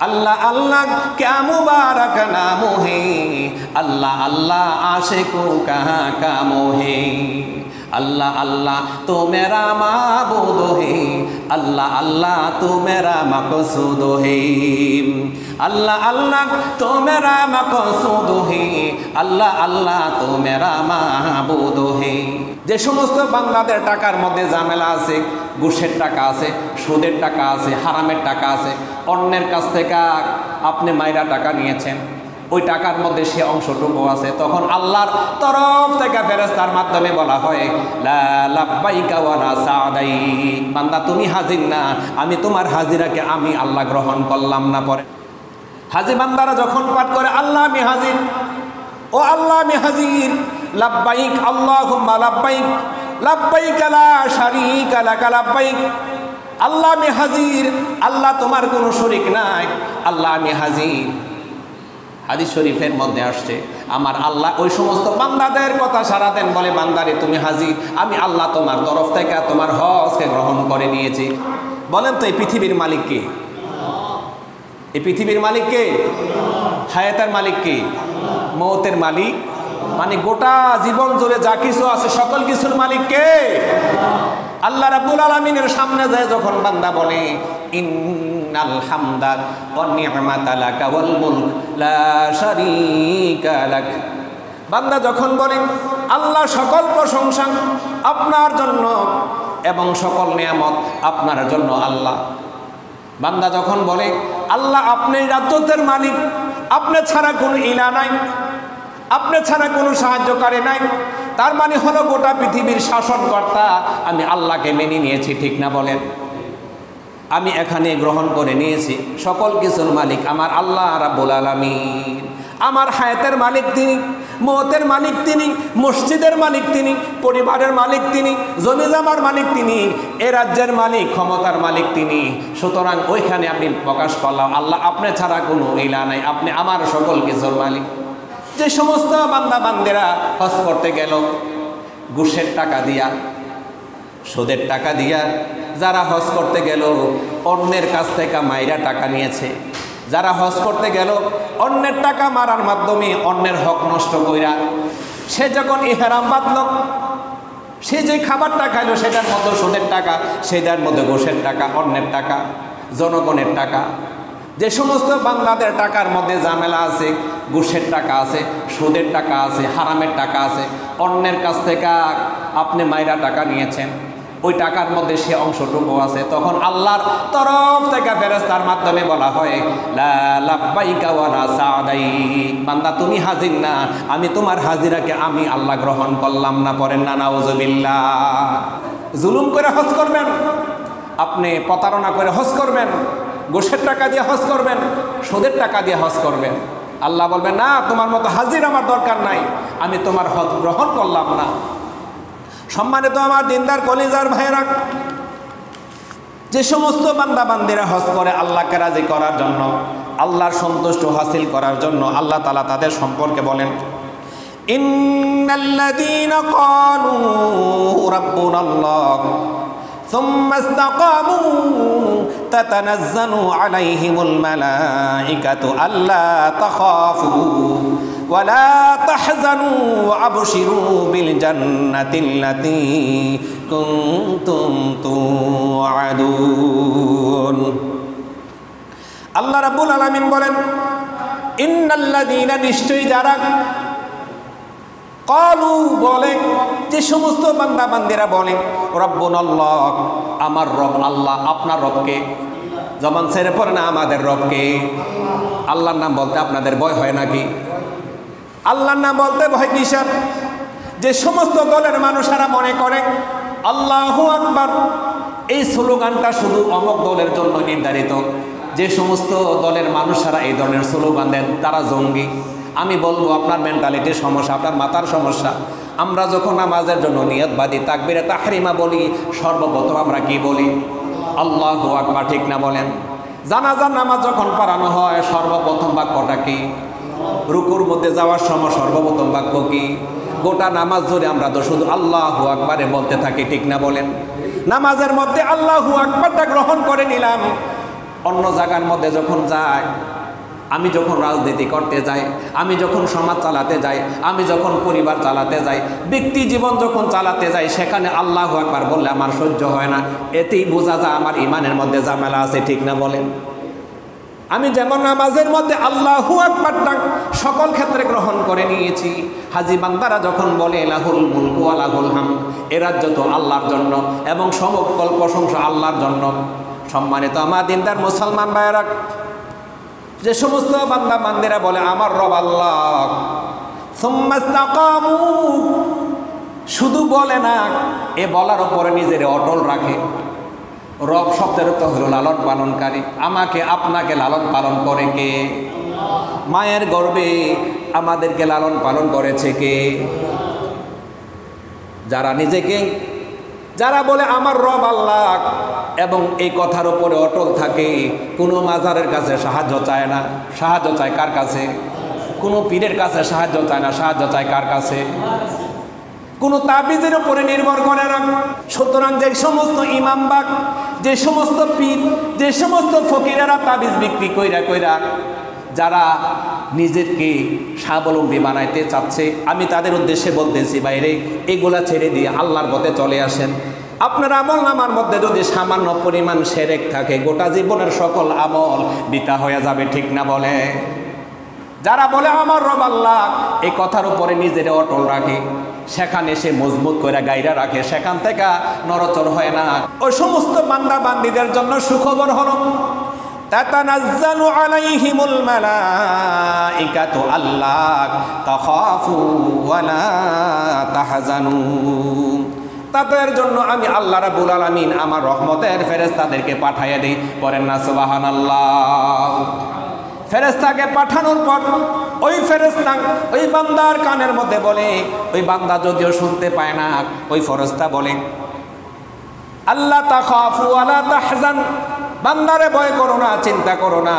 अल्लाह अल्लाह क्या मुबारक नाम है, अल्लाह अल्लाह आशिकों कहाँ कामो है। अल्लाह अल्लाह तो मेरा माबूद है, अल्लाह अल्लाह तो मेरा मकसूद है। अल्लाह अल्लाह तो मेरा मकसूद है, अल्लाह अल्लाह तो मेरा माबूद है। যে সমস্ত বান্দাদের টাকার মধ্যে ঝামেলা আছে, ঘুষের টাকা আছে, সুদের টাকা আছে, হারামের টাকা আছে, অন্যের কাছ থেকে আপনি মাইরা টাকা নিয়েছেন, ওই টাকার মধ্যে সে অংশটুকু আছে, তখন আল্লাহর তরফ থেকে ফেরেশতার মাধ্যমে বলা হয় লা লাব্বাইকা ওয়া লা সাদাইক, বান্দা তুমি হাজির না, আমি তোমার হাজিরাকে আমি আল্লাহ গ্রহণ করলাম না। পরে হাজি বান্দারা যখন পাঠ করে আল্লাহ আমি হাজির, ও আল্লাহ আমি হাজির, লাব্বাইক আল্লাহুম্মা লাব্বাইক, লাব্বাইক লা শারীকা লাকা লাব্বাইক, আল্লাহ আমি হাজির, আল্লাহ তোমার কোনো শরীক নাই, আল্লাহ আমি হাজির। হাদিস শরীফের মধ্যে আসছে আমার আল্লাহ ওই সমস্ত বান্দাদের কথা সারা দেন, বলে বান্দারে তুমি হাজির, আমি আল্লাহ তোমার তরফ থেকে তোমার হজকে গ্রহণ করে নিয়েছি। বলেন তো এই পৃথিবীর মালিক কে? এই পৃথিবীর মালিক কে? হায়াতের মালিক কে? মওতের মালিক, মানে গোটা জীবন জুড়ে যা কিছু আছে সকল কিছুর মালিক কে? আল্লাহ রাব্বুল আলামিনের সামনে যায় যখন বান্দা বলে ইন্নাল হামদা ওয়ান নি'মাতা লাকা ওয়াল মুলক লা শারীকা লাক, বান্দা যখন বলে আল্লাহ সকল প্রশংসা আপনার জন্য এবং সকল নিয়ামত আপনার জন্য আল্লাহ, বান্দা যখন বলে আল্লাহ আপনি রাজ্যতের মালিক, আপনি ছাড়া কোনো ইলা নাই, আপনি ছাড়া কোনো সাহায্যকারী নাই, তার মানে হলো গোটা পৃথিবীর শাসনকর্তা আমি আল্লাহকে মেনে নিয়েছি, ঠিক না বলেন? আমি এখানে গ্রহণ করে নিয়েছি সকল কিছুর মালিক আমার আল্লাহ রাব্বুল আলামিন। আমার হায়াতের মালিক তিনি, মওতের মালিক তিনি, মসজিদের মালিক তিনি, পরিবারের মালিক তিনি, জমি জমার মালিক তিনি, এ রাজ্যের মালিক, ক্ষমতার মালিক তিনি। সুতরাং ওইখানে আমি প্রকাশ করলাম আল্লাহ আপনি ছাড়া কোনো ইলা নাই, আপনি আমার সকল কিছুর মালিক। যে সমস্ত বান্দা বান্দেরা হজ করতে গেল ঘুষের টাকা দিয়া, সুদের টাকা দিয়া, যারা হজ করতে গেল অন্যের কাছ থেকে মাইরা টাকা নিয়েছে, যারা হজ করতে গেল অন্যের টাকা মারার মাধ্যমে অন্যের হক নষ্ট কইরা, সে যখন ইহরাম বাঁধল, সে যে খাবারটা খাইলো সেটার মধ্যে সুদের টাকা, সেটার মধ্যে ঘুষের টাকা, অন্যের টাকা, জনগণের টাকা। যে সমস্ত বান্দাদের টাকার মধ্যে ঝামেলা আছে, ঘুষের টাকা আছে, সুদের টাকা আছে, হারামের টাকা আছে, অন্যের কাছ থেকে আপনি মাইরা টাকা নিয়েছেন, ওই টাকার মধ্যে সে অংশটুকু আছে, তখন আল্লাহর তরফ থেকে ফেরেশতার মাধ্যমে বলা হয় লা লাব্বাইকা ওয়া লা সাদাইক, বান্দা তুমি হাজির না, আমি তোমার হাজিরাকে আমি আল্লাহ গ্রহণ করলাম না। পড়েন না নাউযুবিল্লাহ। জুলুম করে হজ করবেন, আপনি প্রতারণা করে হজ করবেন, ঘুষের টাকা দিয়ে হজ করবেন, সুদের টাকা দিয়ে হজ করবেন, আল্লাহ বলবেন না তোমার মতো হাজির আমার দরকার নাই, আমি তোমার হজ গ্রহণ করলাম না। সম্মানিত আমার দিনদার কলিজার ভাইরা, যে সমস্ত বান্দা বান্দিরা হজ করে আল্লাহকে রাজি করার জন্য, আল্লাহর সন্তুষ্ট হাসিল করার জন্য, আল্লাহ তাআলা তাদের সম্পর্কে বলেন ইন্নাল্লাযীনা ক্বালু রাব্বুনাল্লাহ সুম্মা ইসতাকামু তাতানাজ্জালু আলাইহিমুল মালাইকাতু আল্লা তাখাফু ওয়ালা তাহজানু ওয়াবশিরু বিল জান্নাতিল্লাতী কুনতুম তুআদুন। আল্লাহ রাব্বুল আলামিন বলেন ইন্নাল্লাযীনা, নিশ্চয়ই যারা, ক্বালু বলে, যে সমস্ত বান্দা বান্দিরা বলে রব্বুনাল্লাহ আমার রব আল্লাহ, আপনার রবকে, জবান ছেড়ে পড়ে না আমাদের রবকে। আল্লাহর নাম বলতে আপনাদের ভয় হয় নাকি? আল্লাহর নাম বলতে ভয় কিসের? যে সমস্ত দলের মানুষেরা মনে করে আল্লাহু আকবার এই স্লোগানটা শুধু অমুক দলের জন্য নির্ধারিত, যে সমস্ত দলের মানুষেরা এই ধরনের স্লোগান দেন তারা জঙ্গি। আমি বলবো আপনার মেন্টালিটির সমস্যা, আপনার মাথার সমস্যা। আমরা যখন নামাজের জন্য নিয়ত বাঁধি, তাকবীরে তাহরিমা বলি, সর্বপ্রথম আমরা কি বলি? আল্লাহু আকবার, ঠিক না বলেন? জানাজার নামাজ যখন পড়ানো হয় সর্বপ্রথম বাক্যটা কি? রুকুর মধ্যে যাওয়ার সময় সর্বপ্রথম বাক্য কি? গোটা নামাজ ধরে আমরা তো শুধু আল্লাহু আকবারে বলতে থাকি, ঠিক না বলেন? নামাজের মধ্যে আল্লাহু আকবারটা গ্রহণ করে নিলাম, অন্য জায়গার মধ্যে যখন যায়, আমি যখন রাজনীতি করতে যাই, আমি যখন সমাজ চালাতে যাই, আমি যখন পরিবার চালাতে যাই, ব্যক্তি জীবন যখন চালাতে যাই, সেখানে আল্লাহু আকবার বললে আমার সহ্য হয় না। এতেই বোঝা যায় আমার ইমানের মধ্যে ঝামেলা আছে, ঠিক না বলেন? আমি যেমন নামাজের মধ্যে আল্লাহু আকবার ডাক সকল ক্ষেত্রে গ্রহণ করে নিয়েছি, হাজি বান্দারা যখন বলে লাহুল মুলকু ওয়া লাহুল হামদ, এ রাজ্য তো আল্লাহর জন্য এবং সমকল প্রশংসা আল্লাহর জন্য। সম্মানিত আমার দিনদার মুসলমান ভাইয়েরা, যে সমস্ত বান্দা বান্দিরা বলে আমার রব আল্লাহ, সুম্মা ইসতাকামু, শুধু বলে না, এ বলার উপরে নিজের অটল রাখে। রব শব্দের তো হলো লালন পালনকারী। আমাকে আপনাকে লালন পালন করে কে? মায়ের গর্ভে আমাদেরকে লালন পালন করেছে কে? যারা বলে আমার রব আল্লাহ এবং এই কথার উপরে অটল থাকে, কোনো মাজারের কাছে সাহায্য চায় না। সাহায্য চায় কার কাছে? কোনো পীরের কাছে সাহায্য চায় না, সাহায্য চায় কার কাছে? কোনো তাবিজের উপরে নির্ভর করে না। সুতরাং যে সমস্ত ইমামবাগ, যে সমস্ত পীর, যে সমস্ত ফকিরেরা তাবিজ বিক্রি কইরা যারা নিজেকে স্বাবলম্বী বানাইতে চাচ্ছে, আমি তাদের উদ্দেশ্যে বলতেছি, বাইরে এগুলা ছেড়ে দিয়ে আল্লাহর পথে চলে আসেন। আপনার আমল নামার মধ্যে যদি সামান্য পরিমাণ শিরক থাকে, গোটা জীবনের সকল আমল বৃথা হয়ে যাবে, ঠিক না বলে? যারা বলে আমার রব আল্লাহ, এই কথার উপরে নিজের অটল রাখে, সেখানে সে মজবুত করে গাইরা রাখে, সেখান থেকে নড়চড় হয় না। ওই সমস্ত বান্দা বান্দীদের জন্য সুখবর হলো, তাতানাজ্জালু আলাইহিমুল মালাইকাতু আল্লা তাখাফু ওয়া লা তাহজানু। তাদের জন্য আমি আল্লাহ রাব্বুল আলামিন আমার রহমতের ফেরেশতাদেরকে পাঠিয়ে দেই। পড়েন না সুবহানাল্লাহ। ফেরেশতাকে পাঠানোর পর ওই ফেরেশতা ওই বান্দার কানের মধ্যে বলে, ওই বান্দা যদিও শুনতে পায় না, ওই ফেরেশতা বলে আল্লাহ তাখাফু ওয়া লা তাহজান, বান্দারে ভয় করো না, চিন্তা করো না,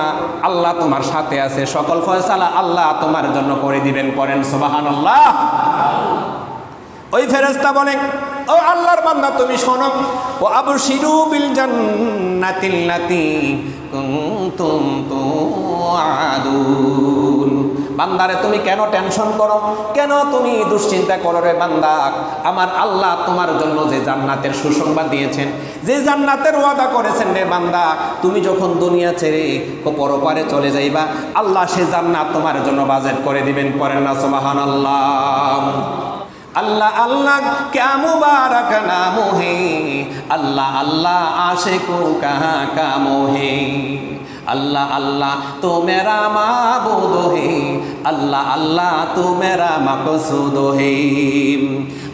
আল্লাহ তোমার সাথে আছে, সকল ফয়সালা আল্লাহ তোমার জন্য করে দিবেন। পড়েন সুবহানাল্লাহ। ওই ফেরেশতা বলে, ও আল্লাহর বান্দা তুমি শোনো, ও আবশিরু বিল জান্নাতিল্লাতী কুনতুম তুআদুন। বান্দারে তুমি কেন টেনশন করো, কেন তুমি দুশ্চিন্তা করো রে বান্দা? আমার আল্লাহ তোমার জন্য যে জান্নাতের সুসংবাদ দিয়েছেন, যে জান্নাতের ওয়াদা করেছেন রে বান্দা, তুমি যখন দুনিয়া ছেড়ে পরপারে চলে যাইবা, আল্লাহ সে জান্নাত তোমার জন্য বাজেট করে দিবেন। পড়েন না সুবহানাল্লাহ। अल्लाह अल्लाह क्या मुबारक नाम है, अल्लाह अल्लाह आशिकों कहाँ कामों है। अल्लाह अल्लाह तो मेरा माबूद है, अल्लाह अल्लाह तो मेरा मकसूद है।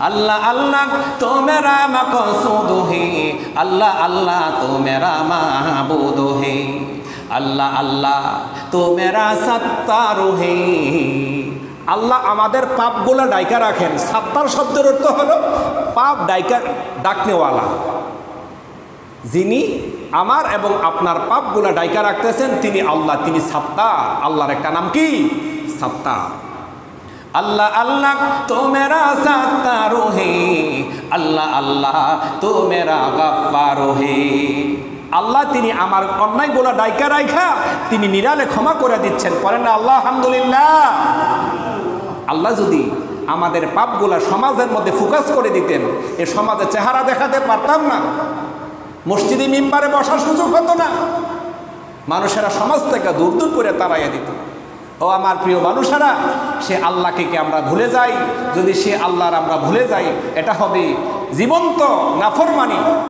अल्लाह अल्लाह तो मेरा मकसूद है, अल्लाह अल्लाह तो मेरा माबूद है। अल्लाह अल्लाह तो मेरा सत्तार है। আল্লাহ আমাদের পাপগুলো ডাইকা রাখেন। সাত্তার শব্দের অর্থ হলো পাপ ডাইকা ডাকনেওয়ালা। যিনি আমার এবং আপনার পাপগুলো ডাইকা রাখতেছেন তিনি আল্লাহ, তিনি সাত্তার। আল্লাহর একটা নাম কি? সাত্তার। अल्लाह अल्लाह तो मेरा सत्तार है, अल्लाह अल्लाह तो मेरा गफ्फार है। আল্লাহ তিনি আমার অন্যায়গুলো ডাইকা রাখা তিনি নিরালে ক্ষমা করে দিচ্ছেন। পড়েন না আল্লাহ আলহামদুলিল্লাহ। আল্লাহ যদি আমাদের পাপগুলা সমাজের মধ্যে ফোকাস করে দিতেন, এ সমাজে চেহারা দেখাতে পারতাম না, মসজিদে মিম্বারে বসার সুযোগ হতো না, মানুষেরা সমাজ থেকে দূর দূর করে তাড়াইয়া দিত। ও আমার প্রিয় মানুষেরা, সে আল্লাহকে কি আমরা ভুলে যাই? যদি সে আল্লাহর আমরা ভুলে যাই, এটা হবে জীবন্ত নাফরমানি।